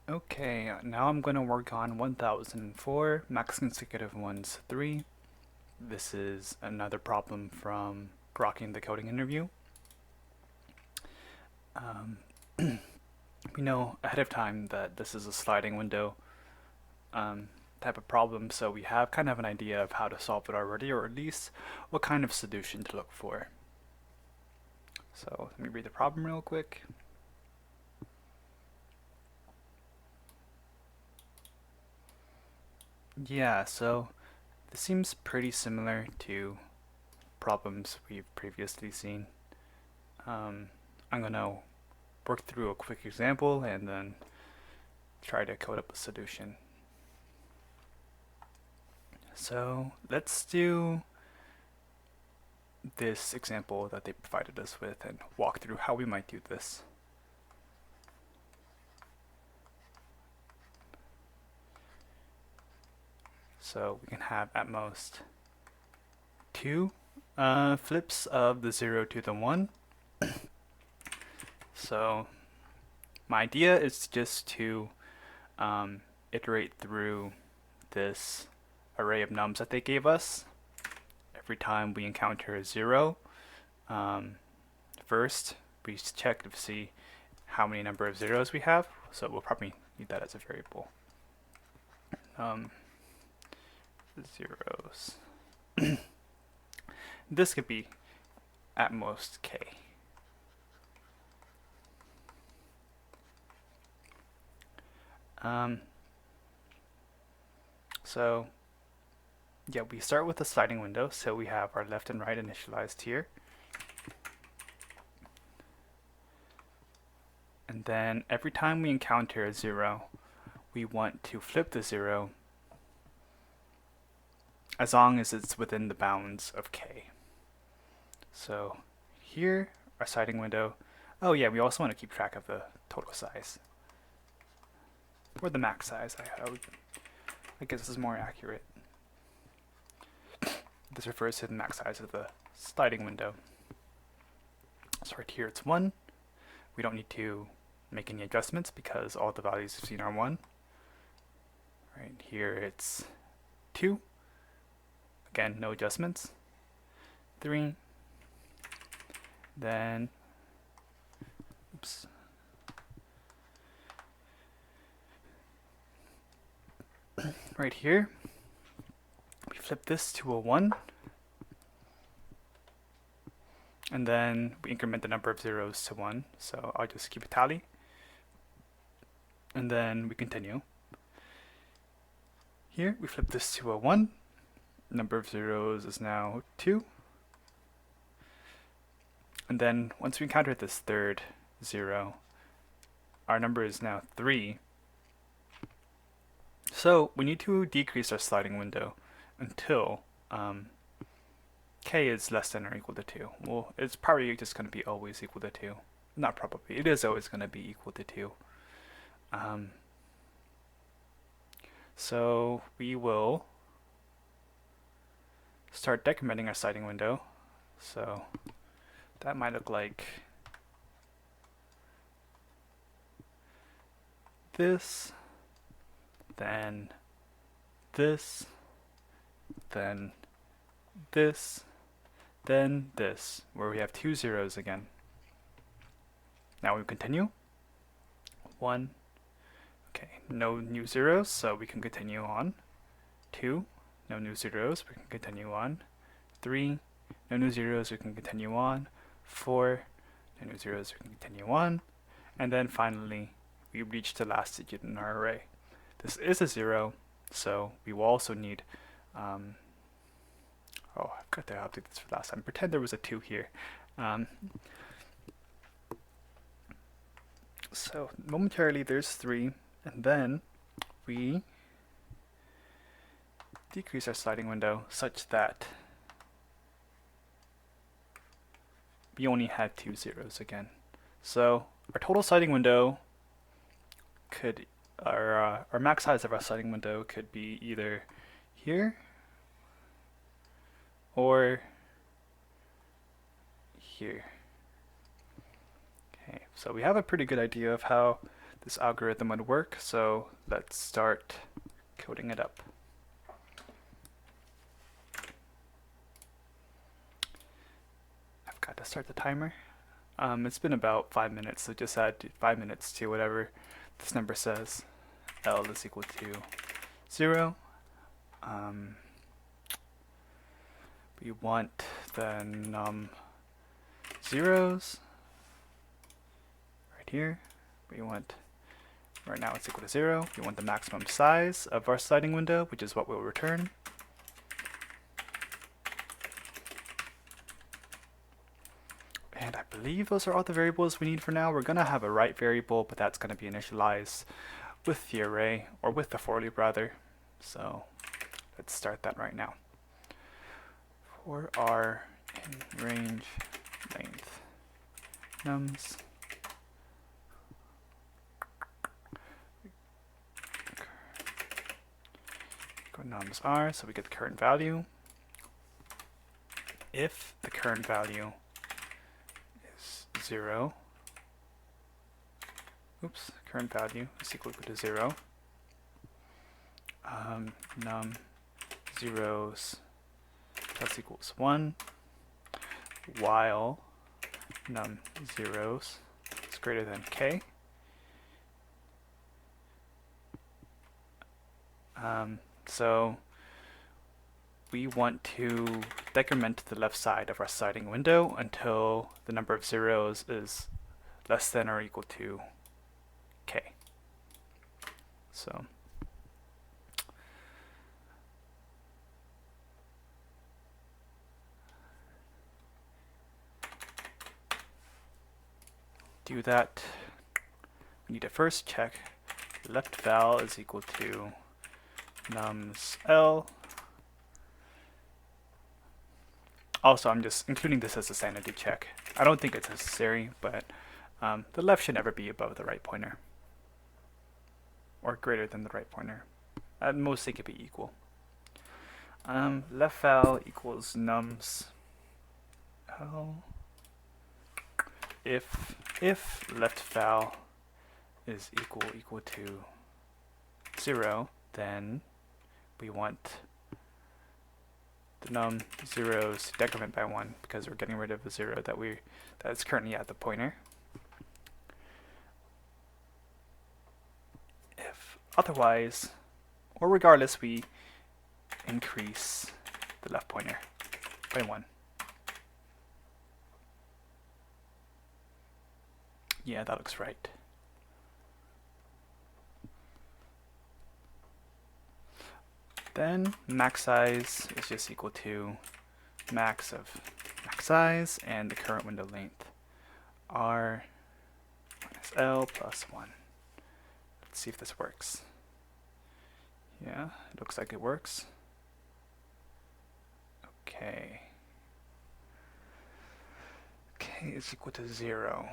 Okay, now I'm going to work on 1004, max consecutive ones 3. This is another problem from Grokking the Coding Interview. Um, we know ahead of time that this is a sliding window type of problem, so we have kind of an idea of how to solve it already, or at least what kind of solution to look for. So let me read the problem real quick. Yeah, so this seems pretty similar to problems we've previously seen. I'm going to work through a quick example and then try to code up a solution. So let's do this example that they provided us with and walk through how we might do this. So we can have at most 2 flips of the 0 to the 1. So my idea is just to iterate through this array of nums that they gave us. Every time we encounter a 0, first we check to see how many number of zeros we have, so we'll probably need that as a variable. Zeros. This could be at most k. So yeah, we start with a sliding window, so we have our left and right initialized here. And then every time we encounter a 0, we want to flip the 0 as long as it's within the bounds of k. So here, our sliding window. Oh yeah, we also want to keep track of the total size. Or the max size, I guess this is more accurate. This refers to the max size of the sliding window. So right here it's 1. We don't need to make any adjustments because all the values we've seen are 1. Right here it's 2. Again, no adjustments. 3. Then, oops. Right here, we flip this to a 1. And then we increment the number of zeros to 1. So I'll just keep a tally. And then we continue. Here, we flip this to a 1. Number of zeros is now 2. And then once we encounter this third 0, our number is now 3. So we need to decrease our sliding window until k is less than or equal to 2. Well, it's probably just going to be always equal to 2. Not probably, it is always going to be equal to 2. So we will start decrementing our sliding window. So that might look like this, then this, then this, then this, where we have 2 zeros again. Now we continue. 1. Okay, no new zeros, so we can continue on. 2. No new zeros, we can continue on. 3. No new zeros, we can continue on. 4. No new zeros, we can continue on. And then finally, we reach the last digit in our array. This is a 0, so we will also need oh, I've got to do this for last time. Pretend there was a 2 here. So momentarily there's 3, and then we decrease our sliding window such that we only have 2 zeros again. So our total sliding window could, our max size of our sliding window could be either here or here. Okay, so we have a pretty good idea of how this algorithm would work, so let's start coding it up. I've got to start the timer. It's been about 5 minutes, so just add 5 minutes to whatever this number says. L is equal to 0. We want the num zeros right here. We want, right now it's equal to 0. We want the maximum size of our sliding window, which is what we'll return. And I believe those are all the variables we need for now. We're going to have a right variable, but that's going to be initialized with the array, or with the for loop rather. So let's start that right now. For our in range length nums nums are, so we get the current value. If the current value is 0, current value is equal to 0, num zeros plus equals 1, while num zeros is greater than k. So we want to decrement the left side of our sliding window until the number of zeros is less than or equal to k. So do that, we need to first check left val is equal to nums L. Also, I'm just including this as a sanity check. I don't think it's necessary, but the left should never be above the right pointer, or greater than the right pointer. At most, they could be equal. Left val equals nums L. If left val is equal to 0, then we want the num zeros to decrement by 1 because we're getting rid of the 0 that is currently at the pointer. If otherwise, or regardless, we increase the left pointer by 1. Yeah, that looks right. Then max size is just equal to max of max size and the current window length, R minus L plus 1. Let's see if this works. Yeah, it looks like it works. Okay. K is equal to 0.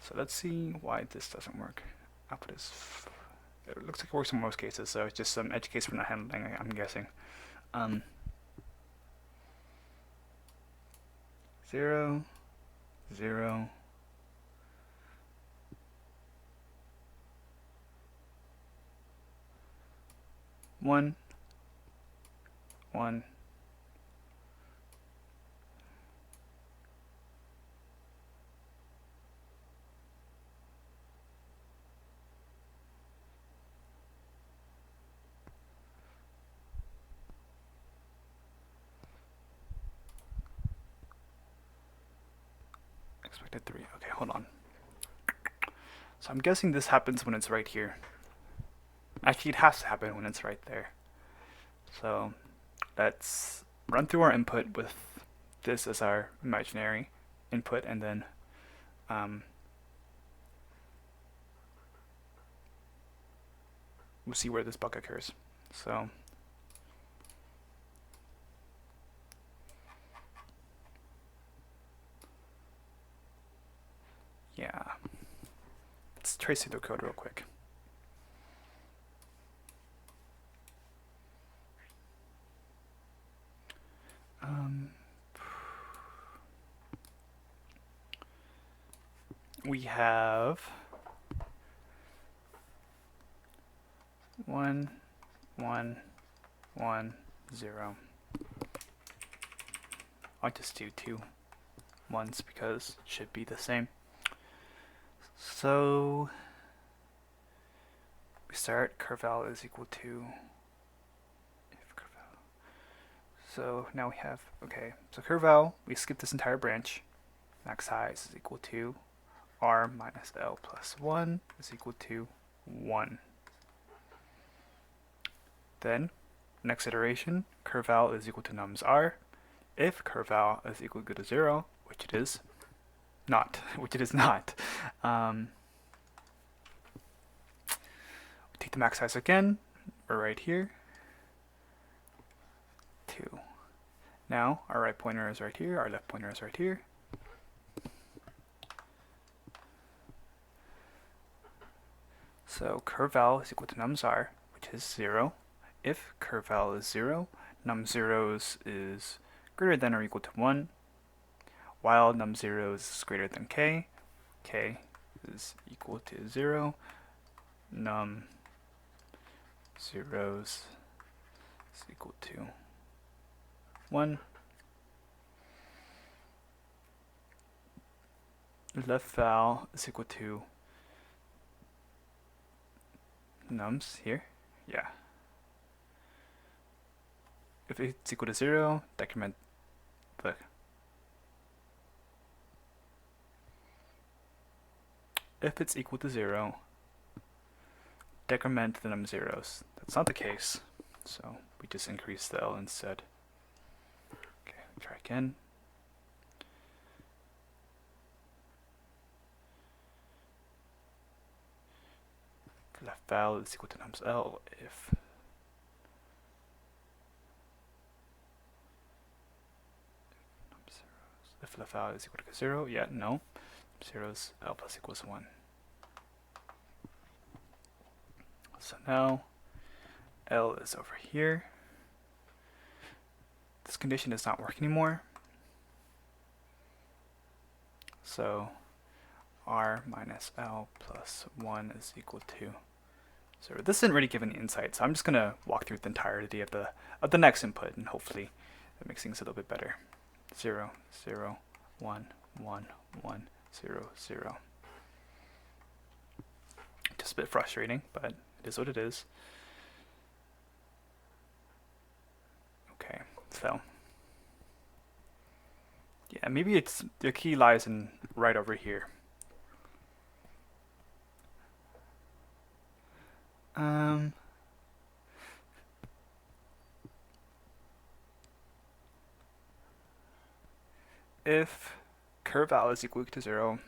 So let's see why this doesn't work. Output is, it looks like it works in most cases, so it's just some edge case we're not handling, I'm guessing. 0, 0, 1, 1, expected 3. Okay, hold on. So I'm guessing this happens when it's right here. Actually, it has to happen when it's right there. So let's run through our input with this as our imaginary input, and then we'll see where this bug occurs. So yeah, let's trace through the code real quick. we have 1, 1, 1, 0. I'll just do 2 ones because it should be the same. So we start curve val is equal to if curve val. So now we have, okay, so curve val, we skip this entire branch. Max size is equal to r minus l plus 1 is equal to 1. Then next iteration, curve val is equal to nums r. If curve val is equal to 0, which it is not, we take the max size again, we're right here, 2. Now our right pointer is right here, our left pointer is right here. So curve val is equal to nums r, which is 0. If curve val is 0, num zeros is greater than or equal to 1, while num zeros is greater than k is equal to 0, num zeros is equal to 1. Left val is equal to nums here, yeah. If it's equal to 0, decrement the if it's equal to 0, decrement the num zeros. That's not the case, so we just increase the L instead. Okay, try again. Left val is equal to nums L if left val is equal to 0, yeah, no. Zeros L plus equals 1. So now L is over here. This condition does not work anymore. So R minus L plus 1 is equal to 0. This didn't really give any insight, so I'm just going to walk through the entirety of the next input, and hopefully that makes things a little bit better. 0, 0, 1, 1, 1, 0, 0. Just a bit frustrating, but it is what it is. Okay, so yeah, maybe it's the key lies in right over here. If curve val is equal to 0,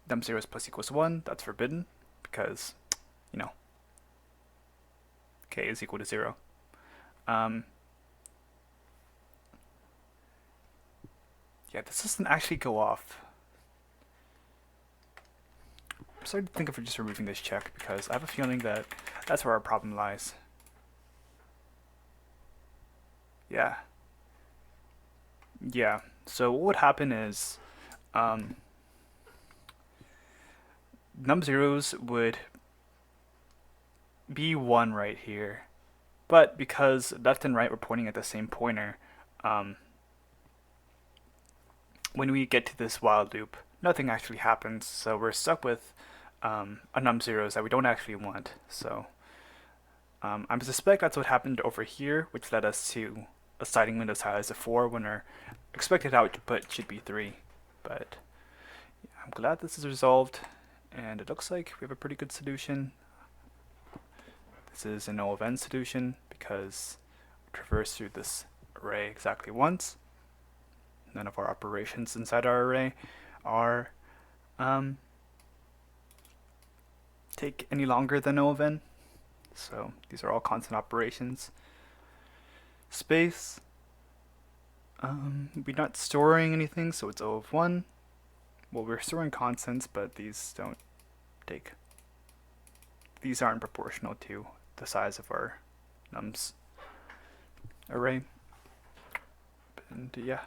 num zeros plus equals 1, that's forbidden because, you know, k is equal to 0. Yeah, this doesn't actually go off. I'm starting to think of just removing this check because I have a feeling that that's where our problem lies. Yeah. Yeah, so what would happen is num zeros would be 1 right here, but because left and right were pointing at the same pointer, when we get to this while loop, nothing actually happens, so we're stuck with a num zeros that we don't actually want. So I suspect that's what happened over here, which led us to a sliding window size of 4 when our expected output should be 3. But yeah, I'm glad this is resolved, and it looks like we have a pretty good solution. This is an O of n solution because we traverse through this array exactly once. None of our operations inside our array are take any longer than O of n. So these are all constant operations. Space, we're not storing anything, so it's O of 1. Well, we're storing constants, but these don't take, these aren't proportional to the size of our nums array. And yeah.